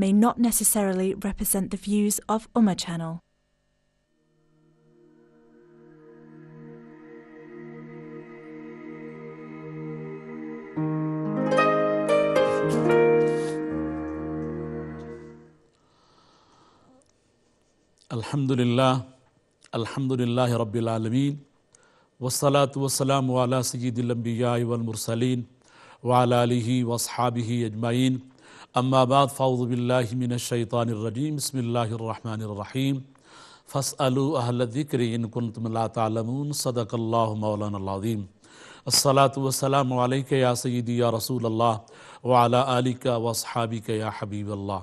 may not necessarily represent the views of Ummah Channel. Alhamdulillah Rabbil Alameen wassalatu wassalamu ala sayyidil anbiya'i wal mursaleen wa ala alihi wa ashabihi ajma'in amma ba'd fa'udhu billahi minash shaitanir rajim bismillahir rahmanir rahim fas'alu ahla dhikri in kuntum la ta'lamun sadaqallahu mawlana al-azim assalatu wassalamu alayka ya sayyidi ya rasulallah wa ala alika wa ashabika ya habiballah.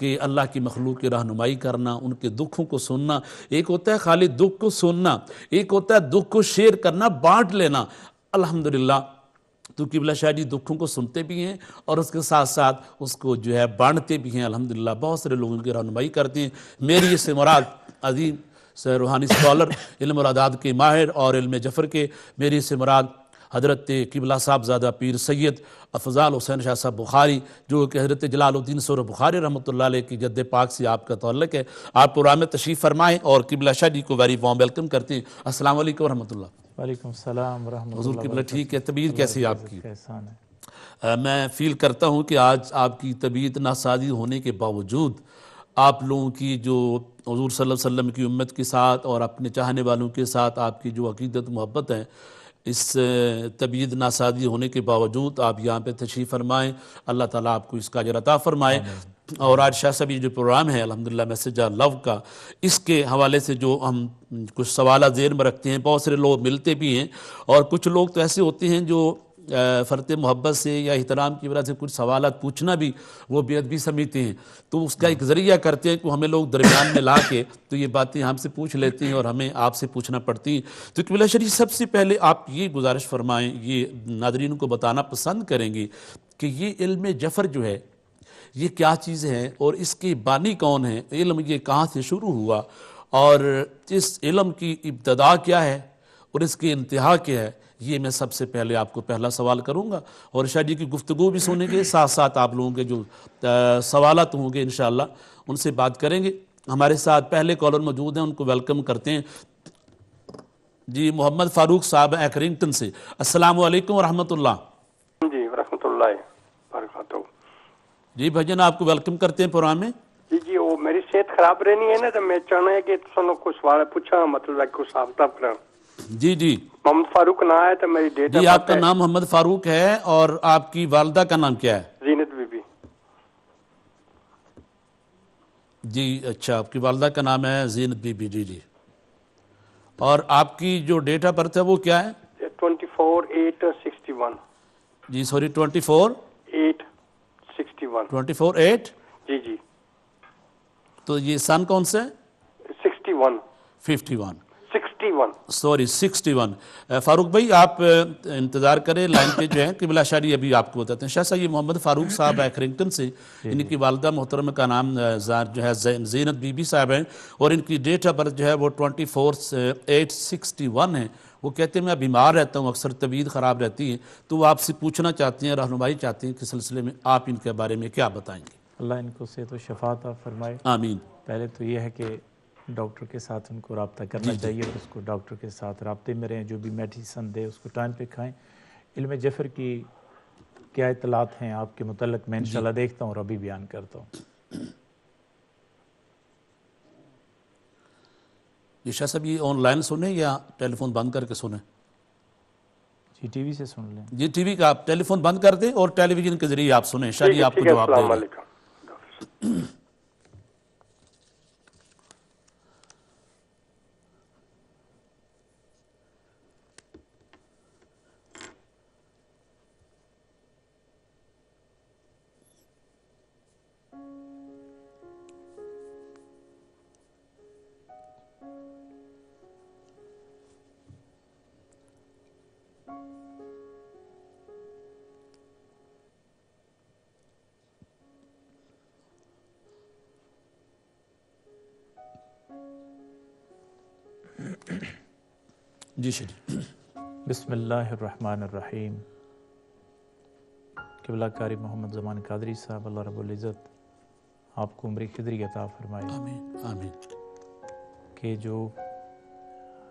کہ اللہ کی مخلوق کی رہنمائی کرنا، ان کے دکھوں کو سننا. ایک ہوتا ہے خالی دکھ کو سننا، ایک ہوتا ہے دکھ کو شیئر کرنا، بانٹ لینا. الحمدللہ تو قبلہ شاہ جی دکھوں کو سنتے بھی ہیں اور اس کے ساتھ ساتھ اس کو جو ہے بانٹتے بھی ہیں. الحمدللہ بہت سارے لوگوں کی رہنمائی کرتے ہیں. میری اس سے مراد عظیم سے روحانی اسکالر، علم اور اعداد کے ماہر اور علم جفر کے، میری اس سے مراد حضرت قبلہ صاحب زادہ پیر سید افضال حسین شاہ صاحب بخاری، جو کہ حضرت جلال الدین سور بخاری رحمۃ اللہ علیہ کی جد پاک سے آپ کا تعلق ہے. آپ پروگرام میں تشریف فرمائیں اور قبلہ شاہ جی کو ویری وارم ویلکم کرتے ہیں. السلام علیکم ورحمۃ اللہ. وعلیکم السلام ورحمۃ اللہ. حضور قبلہ ٹھیک ہے؟ طبیعت کیسی ہے آپ کی؟ احسان ہے. میں فیل کرتا ہوں کہ آج آپ کی طبیعت ناسازی ہونے کے باوجود آپ لوگوں کی جو حضور صلی اللہ علیہ وسلم کی امت کے ساتھ اور اپنے چاہنے والوں کے ساتھ آپ کی جو عقیدت محبت ہے، اس طبیعت ناسازی ہونے کے باوجود آپ یہاں پہ تشریف فرمائیں. اللہ تعالیٰ آپ کو اس کا اجر عطا فرمائے. اور آج شاہ صاحب یہ جو پروگرام ہے الحمدللہ میسج آف لو کا، اس کے حوالے سے جو ہم کچھ سوالات ذہن میں رکھتے ہیں، بہت سارے لوگ ملتے بھی ہیں اور کچھ لوگ تو ایسے ہوتے ہیں جو فرط محبت سے یا احترام کی وجہ سے کچھ سوالات پوچھنا بھی وہ بے ادبی سمجھتے ہیں، تو اس کا ایک ذریعہ کرتے ہیں کہ ہمیں لوگ درمیان میں لا کے تو یہ باتیں ہم سے پوچھ لیتے ہیں اور ہمیں آپ سے پوچھنا پڑتی ہیں. تو قبلہ شریف سب سے پہلے آپ یہ گزارش فرمائیں، یہ ناظرین کو بتانا پسند کریں گے کہ یہ علم جفر جو ہے یہ کیا چیز ہے اور اس کی بانی کون ہے؟ علم یہ کہاں سے شروع ہوا اور اس علم کی ابتدا کیا ہے اور اس کی انتہا کیا ہے؟ یہ میں سب سے پہلے آپ کو پہلا سوال کروں گا اور شاہ جی کی گفتگو بھی سنیں گے، ساتھ ساتھ آپ لوگوں کے جو سوالات ہوں گے انشاءاللہ ان سے بات کریں گے. ہمارے ساتھ پہلے کالر موجود ہیں، ان کو ویلکم کرتے ہیں. جی محمد فاروق صاحب ایکرنگٹن سے. السلام علیکم ورحمۃ اللہ. جی ورحمۃ اللہ وبرکاتہ. جی بھجن آپ کو ویلکم کرتے ہیں پروگرام میں. جی وہ میری صحت خراب رہنی ہے نا، تو میں چاہنا ہے کہ سنو کچھ سوال پوچھا، مطلب ہے کچھ صاف صاف کرا. جی جی محمد فاروق نام ہے تو میری ڈیٹ جی آپ کا نام محمد فاروق ہے اور آپ کی والدہ کا نام کیا ہے؟ زینت بی بی. جی اچھا، آپ کی والدہ کا نام ہے زینت بی بی. جی جی. اور آپ کی جو ڈیٹ آف برتھ ہے وہ کیا ہے؟ 24/8/61. جی سوری 24/8/61. 24/8. جی جی. تو یہ سن کون سے؟ 61. 51. 61. سوری 61. فاروق بھائی آپ انتظار کریں لائن پہ جو ہے قبلہ شاہ جی ابھی آپ کو بتاتے ہیں. شاہ صاحب یہ محمد فاروق صاحب ایکرنگٹن سے، ان کی والدہ محترمہ کا نام جو ہے زینت بی بی صاحب ہیں اور ان کی ڈیٹ آف برتھ جو ہے وہ 24/8/61 ہے. وہ کہتے ہیں میں بیمار رہتا ہوں، اکثر طبیعت خراب رہتی ہے، تو وہ آپ سے پوچھنا چاہتے ہیں، رہنمائی چاہتے ہیں کہ سلسلے میں آپ ان کے بارے میں کیا بتائیں گے؟ اللہ ان کو صحت و شفا عطا فرمائے. آمین. پہلے تو یہ ہے کہ ڈاکٹر کے ساتھ ان کو رابطہ کرنا چاہیے اور اس کو ڈاکٹر کے ساتھ رابطے میں رہیں، جو بھی میڈیسن دے اس کو ٹائم پہ کھائیں. علم جفر کی کیا اطلاعات ہیں آپ کے متعلق میں انشاءاللہ دیکھتا ہوں اور ابھی بیان کرتا ہوں. یہ شاہ صاحب یہ آن لائن سنیں یا ٹیلی فون بند کر کے سنیں؟ جی ٹی وی سے سن لیں. جی ٹی وی کا آپ ٹیلی فون بند کر دیں اور ٹیلی ویژن کے ذریعے آپ سنیں. شاہ جی آپ کو جواب دے السلام رہے علیکم. جی شاہ جی. بسم اللہ الرحمن الرحیم. قبلہ کاری محمد زمان قادری صاحب اللہ رب العزت آپ کو عمر خضری عطا فرمائے. آمین آمین. کہ جو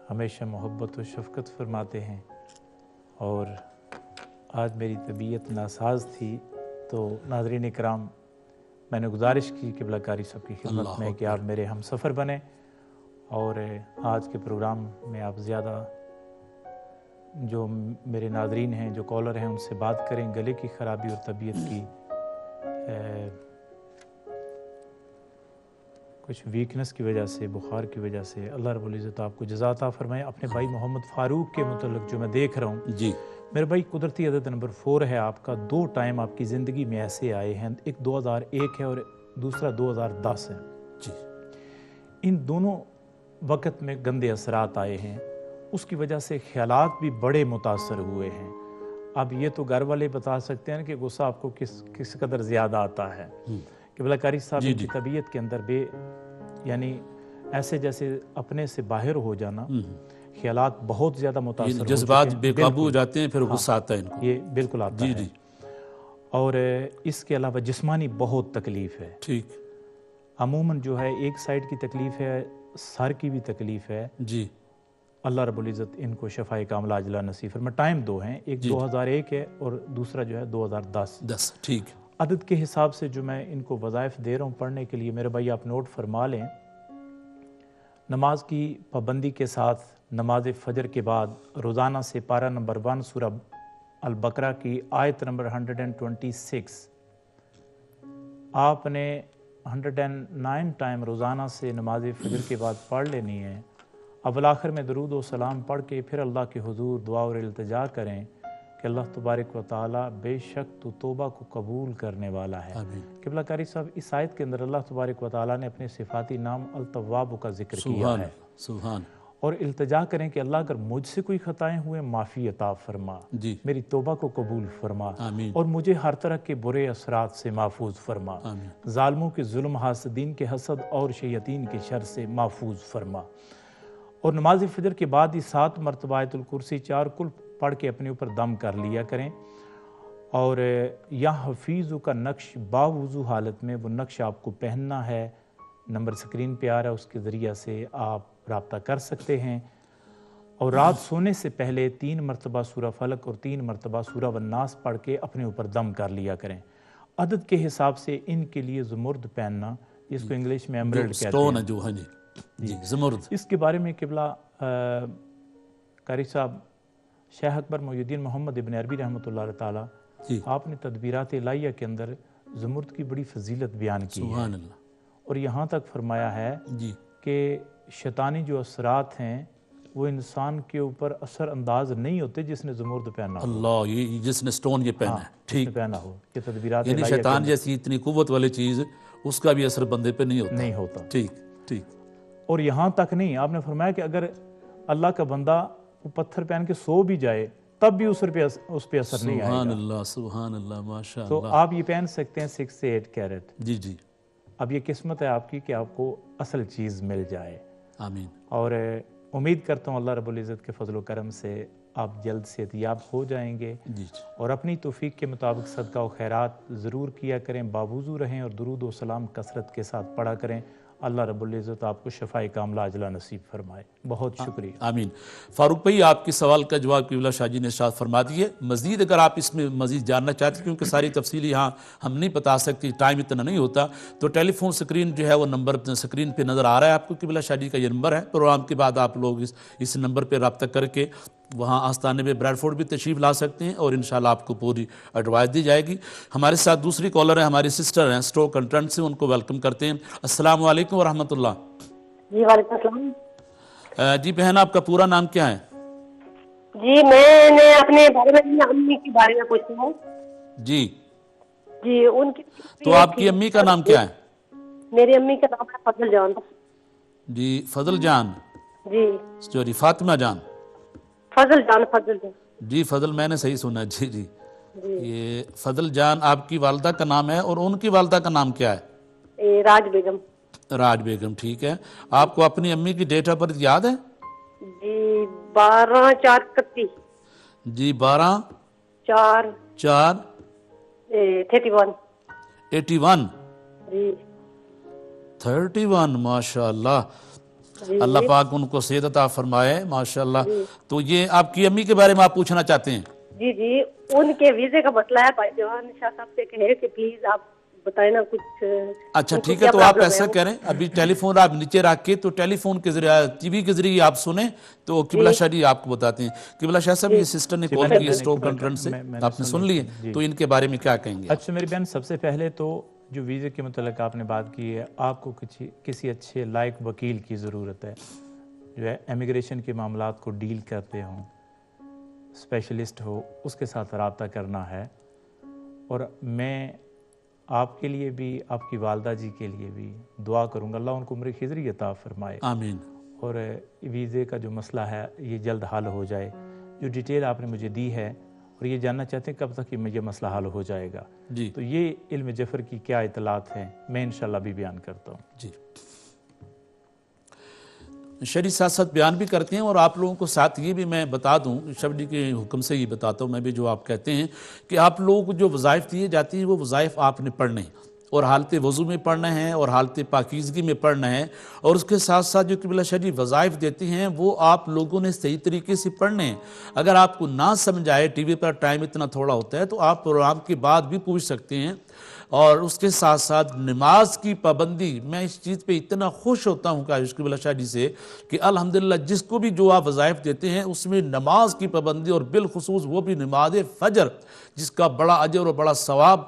ہمیشہ محبت و شفقت فرماتے ہیں. اور آج میری طبیعت ناساز تھی تو ناظرین کرام میں نے گزارش کی قبلہ کاری صاحب کی خدمت میں کہ آپ میرے ہم سفر بنیں اور آج کے پروگرام میں آپ زیادہ جو میرے ناظرین ہیں جو کالر ہیں ان سے بات کریں. گلے کی خرابی اور طبیعت کی کچھ ویکنس کی وجہ سے، بخار کی وجہ سے، اللہ رب العزت آپ کو جزا عطا فرمائے. اپنے بھائی محمد فاروق کے متعلق جو میں دیکھ رہا ہوں جی میرے بھائی، قدرتی عدد نمبر 4 ہے آپ کا. 2 ٹائم آپ کی زندگی میں ایسے آئے ہیں، ایک 2001 ہے اور دوسرا 2010 ہے. جی ان دونوں وقت میں گندے اثرات آئے ہیں، اس کی وجہ سے خیالات بھی بڑے متاثر ہوئے ہیں. اب یہ تو گھر والے بتا سکتے ہیں کہ غصہ آپ کو کس قدر زیادہ آتا ہے. کہ بلا قاری صاحب کی طبیعت کے اندر یعنی ایسے جیسے اپنے سے باہر ہو جانا، خیالات بہت زیادہ متاثر ہو چکے ہیں، جذبات بے قابو ہو جاتے ہیں، پھر غصہ آتا ہے ان کو. یہ بالکل آتا ہے. اور اس کے علاوہ جسمانی بہت تکلیف ہے. ٹھیک. عموماً جو ہے ایک سائڈ کی تکلیف ہے، سر کی بھی تکلیف ہے. جی اللہ رب العزت ان کو شفائے کاملہ عاجلہ نصیب فرمائے. ٹائم دو ہیں، ایک 2001 ہے اور دوسرا جو ہے 2010. ٹھیک. عدد کے حساب سے جو میں ان کو وظائف دے رہا ہوں پڑھنے کے لیے، میرے بھائی آپ نوٹ فرما لیں. نماز کی پابندی کے ساتھ نماز فجر کے بعد روزانہ سے پارہ نمبر 1 سورہ البقرہ کی آیت نمبر 126 آپ نے 109 ٹائم روزانہ سے نماز فجر کے بعد پڑھ لینی ہے. اول آخر میں درود و سلام پڑھ کے پھر اللہ کے حضور دعا اور التجا کریں کہ اللہ تبارک و تعالی بے شک تو توبہ کو قبول کرنے والا ہے. قبلہ قاری صاحب اس آیت کے اندر اللہ تبارک و تعالی نے اپنے صفاتی نام التواب کا ذکر کیا ہے. سبحان. اور التجا کریں کہ اللہ اگر مجھ سے کوئی خطائیں ہوئے معافی عطا فرما، میری توبہ کو قبول فرما، اور مجھے ہر طرح کے برے اثرات سے محفوظ فرما، ظالموں کے ظلم، حاسدین کے حسد اور شیاطین کے شر سے محفوظ فرما. اور نماز فجر کے بعد ہی 7 مرتبہ آیت الکرسی 4 کل پڑھ کے اپنے اوپر دم کر لیا کریں. اور یا حفیظ کا نقش باوضو حالت میں وہ نقش آپ کو پہننا ہے. نمبر سکرین پہ آ رہا ہے، اس کے ذریعہ سے آپ رابطہ کر سکتے ہیں. اور رات سونے سے پہلے 3 مرتبہ سورہ فلق اور 3 مرتبہ سورہ والناس پڑھ کے اپنے اوپر دم کر لیا کریں. عدد کے حساب سے ان کے لیے زمرد پہننا، جس کو انگلش میں ایمرلڈ کہتے ہیں، زمرد، اس کے بارے میں قبلہ قاری صاحب شیخ اکبر محی الدین محمد ابن عربی رحمۃ اللہ تعالی، آپ نے تدبیرات الہیہ کے اندر زمرد کی بڑی فضیلت بیان کی ہے. اور یہاں تک فرمایا ہے کہ شیطانی جو اثرات ہیں وہ انسان کے اوپر اثر انداز نہیں ہوتے جس نے زمرد پہنا ہو. اللہ، یہ جس نے سٹون یہ پہنا ہے، ٹھیک پہنا ہو. یہ تدبیرات یعنی شیطان جیسی اتنی قوت والی چیز اس کا بھی اثر بندے پہ نہیں ہوتا. ٹھیک ٹھیک. اور یہاں تک نہیں، آپ نے فرمایا کہ اگر اللہ کا بندہ وہ پتھر پہن کے سو بھی جائے تب بھی اس پہ اثر نہیں آئے گا. سبحان اللہ، سبحان اللہ، ماشاء اللہ. تو آپ یہ پہن سکتے ہیں 6 سے 8 کیرٹ. جی. اب یہ قسمت ہے آپ کی کہ آپ کو اصل چیز مل جائے. آمین. اور امید کرتا ہوں اللہ رب العزت کے فضل و کرم سے آپ جلد صحتیاب ہو جائیں گے. اور اپنی توفیق کے مطابق صدقہ و خیرات ضرور کیا کریں، باوضو رہیں اور درود و سلام کثرت کے ساتھ پڑھا کریں. اللہ رب العزت آپ کو شفائے کاملہ عاجلہ نصیب فرمائے. بہت شکریہ. آمین. فاروق بھائی، آپ کی سوال کا جواب قبلہ شاہ جی نے ارشاد فرما دیے. مزید اگر آپ اس میں مزید جاننا چاہتے ہیں، کیونکہ ساری تفصیل یہاں ہم نہیں بتا سکتے، ٹائم اتنا نہیں ہوتا، تو ٹیلی فون سکرین جو ہے وہ نمبر سکرین پہ نظر آ رہا ہے آپ کو. قبلہ شاہ جی کا یہ نمبر ہے. پروگرام کے بعد آپ لوگ اس نمبر پہ رابطہ کر کے وہاں آستانے میں بریڈ فورڈ بھی تشریف لا سکتے ہیں اور انشاءاللہ آپ کو پوری ایڈوائز دی جائے گی. ہمارے ساتھ دوسری کالر ہیں، ہماری سسٹر ہیں اسٹوک کنٹرنٹ سے، ان کو ویلکم کرتے ہیں. السلام علیکم ورحمۃ اللہ. جی وعلیکم السلام. جی بہن، آپ کا پورا نام کیا ہے؟ جی میں نے اپنے بارے میں اپنی امی کے بارے میں پوچھنا ہے. جی ان کی تو آپ کی امی کا نام کیا ہے؟ میری امی کا نام ہے فضل جان. جی فضل جان. جی سوری، فاطمہ جان. فضل جان. جی فضل، میں نے صحیح سنا. جی یہ فضل جان آپ کی والدہ کا نام ہے، اور ان کی والدہ کا نام کیا ہے؟ راج بیگم. راج بیگم، ٹھیک ہے. آپ کو اپنی امی کی ڈیٹ آف برتھ یاد ہے؟ جی 12/4/31. جی 12/4/31. 81. جی 31. ماشاء اللہ. اللہ پاک ان کو صحت عطا فرمائے، ماشاءاللہ. تو یہ آپ کی امی کے بارے میں آپ پوچھنا چاہتے ہیں؟ جی ان کے ویزے کا مسئلہ ہے. بھائی جوان شاہ صاحب سے کہے کہ پلیز آپ بتائیں نا کچھ. اچھا ٹھیک ہے، تو آپ ایسا کریں، ابھی ٹیلی فون آپ نیچے رکھ کے تو ٹیلی فون کے ذریعے ٹی وی کے ذریعے آپ سنیں تو قبلہ شاہ جی آپ کو بتاتے ہیں. قبلہ شاہ صاحب، یہ سسٹر نے کال کی اسٹوک کنٹرنٹ سے، آپ نے سن لیے، تو ان کے بارے میں کیا کہیں گے؟ اچھا میری بہن، سب سے پہلے تو جو ویزے کے متعلق آپ نے بات کی ہے، آپ کو کسی اچھے لائق وکیل کی ضرورت ہے جو ہے امیگریشن کے معاملات کو ڈیل کرتے ہوں، اسپیشلسٹ ہو، اس کے ساتھ رابطہ کرنا ہے. اور میں آپ کے لیے بھی آپ کی والدہ جی کے لیے بھی دعا کروں گا، اللہ ان کو عمر خضری عطا فرمائے آمین۔ اور ویزے کا جو مسئلہ ہے یہ جلد حل ہو جائے۔ جو ڈیٹیل آپ نے مجھے دی ہے اور یہ جاننا چاہتے ہیں کب تک یہ مسئلہ حل ہو جائے گا، جی تو یہ علم جعفر کی کیا اطلاعات ہیں میں انشاءاللہ بھی بیان کرتا ہوں۔ جی شریف ساتھ ساتھ بیان بھی کرتے ہیں، اور آپ لوگوں کو ساتھ یہ بھی میں بتا دوں، شبری کے حکم سے یہ بتاتا ہوں میں بھی، جو آپ کہتے ہیں کہ آپ لوگوں کو جو وظائف دیے جاتی ہیں وہ وظائف آپ نے پڑھنے ہیں، اور حالت وضو میں پڑھنا ہے اور حالت پاکیزگی میں پڑھنا ہے، اور اس کے ساتھ ساتھ جو قبلہ شریف وظائف دیتے ہیں وہ آپ لوگوں نے صحیح طریقے سے پڑھنے ہیں۔ اگر آپ کو نہ سمجھ آئے، ٹی وی پر ٹائم اتنا تھوڑا ہوتا ہے، تو آپ پروگرام کے بعد بھی پوچھ سکتے ہیں۔ اور اس کے ساتھ ساتھ نماز کی پابندی، میں اس چیز پہ اتنا خوش ہوتا ہوں کہ قبلہ بلا شاہ جی سے کہ الحمدللہ جس کو بھی جو آپ وظائف دیتے ہیں اس میں نماز کی پابندی، اور بالخصوص وہ بھی نماز فجر، جس کا بڑا اجر اور بڑا ثواب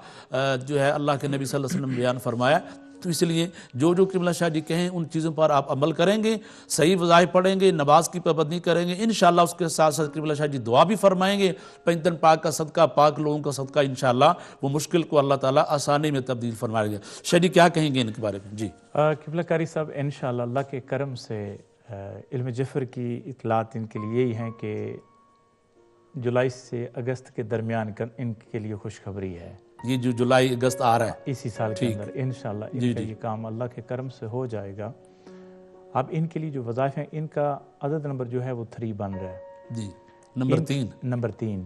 جو ہے اللہ کے نبی صلی اللہ علیہ وسلم بیان فرمایا۔ تو اس لیے جو قبلہ شاہ جی کہیں ان چیزوں پر آپ عمل کریں گے، صحیح وظائف پڑھیں گے، نماز کی پابندی کریں گے، انشاءاللہ اس کے ساتھ ساتھ قبلہ شاہ جی دعا بھی فرمائیں گے، پنجتن پاک کا صدقہ، پاک لوگوں کا صدقہ، انشاءاللہ وہ مشکل کو اللہ تعالیٰ آسانی میں تبدیل فرمائے گا۔ شاہ جی کیا کہیں گے ان کے بارے میں؟ جی قبلہ کاری صاحب، انشاءاللہ اللہ کے کرم سے علم جعفر کی اطلاعات ان کے لیے یہی ہیں کہ جولائی سے اگست کے درمیان ان کے لیے خوشخبری ہے، یہ جو جولائی اگست آ رہا ہے اسی سال کے اندر انشاءاللہ ان کا یہ کام اللہ کے کرم سے ہو جائے گا۔ اب ان کے لیے جو وظائف ہیں ان کا عدد نمبر جو ہے وہ 3 بن رہا ہے۔ جی نمبر 3 نمبر 3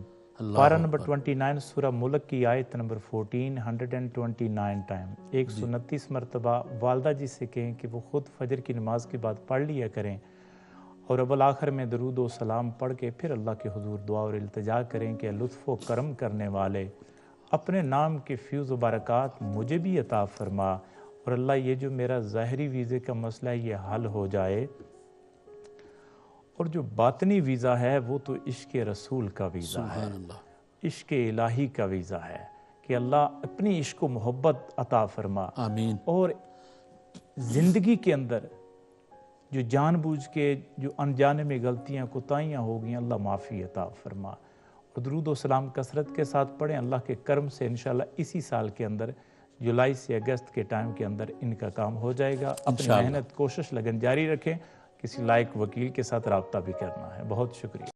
پارہ نمبر 29 سورہ ملک کی آیت نمبر 14 129 ٹائم 129 مرتبہ والدہ جی سے کہیں کہ وہ خود فجر کی نماز کے بعد پڑھ لیا کریں، اور اول-آخر میں درود و سلام پڑھ کے پھر اللہ کے حضور دعا اور التجا کریں کہ لطف و کرم کرنے والے اپنے نام کے فیض و برکات مجھے بھی عطا فرما، اور اللہ یہ جو میرا ظاہری ویزے کا مسئلہ ہے یہ حل ہو جائے، اور جو باطنی ویزا ہے وہ تو عشق رسول کا ویزا ہے، عشق الہی کا ویزا ہے کہ اللہ اپنی عشق و محبت عطا فرما، آمین، اور زندگی کے اندر جو جان بوجھ کے جو انجانے میں غلطیاں کوتاہیاں ہو گئیں اللہ معافی عطا فرما، اور درود و سلام کثرت کے ساتھ پڑھیں۔ اللہ کے کرم سے انشاءاللہ اسی سال کے اندر جولائی سے اگست کے ٹائم کے اندر ان کا کام ہو جائے گا۔ اپنی محنت، کوشش، لگن جاری رکھیں، کسی لائق وکیل کے ساتھ رابطہ بھی کرنا ہے۔ بہت شکریہ۔